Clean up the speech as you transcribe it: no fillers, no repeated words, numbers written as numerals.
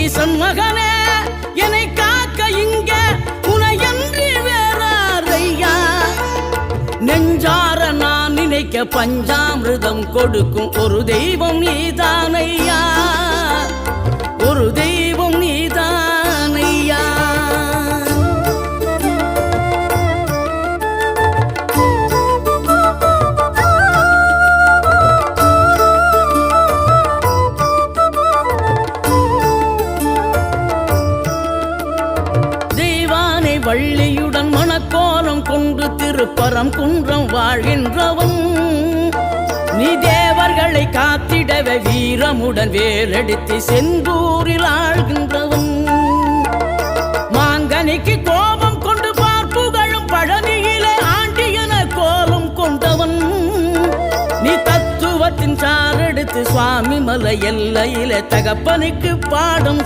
சண்மகனே என்னை காக்க இங்க உனையன்றி வேறாரையா நெஞ்சார நான் நினைக்க பஞ்சாமிர்தம் கொடுக்கும் ஒரு தெய்வம் நீதானையா ஒரு தெய்வம் நீதானையா வள்ளியுடன் மணக்கோலம் கொண்டு திருப்பரம் குன்றம் வாழ்கின்றவன் நீ தேவர்களை காத்திடவே வீரமுடன் வேலெடுத்து செந்தூரில் ஆழ்கின்றவன் மாங்கனிக்கு கோபம் கொண்டு பார்ப்புகழும் பழனியிலே ஆண்டியன கோலம் கொண்டவன் நீ தத்துவத்தின் சாரெடுத்து சுவாமி மலை எல்லையிலே தகப்பனுக்கு பாடம்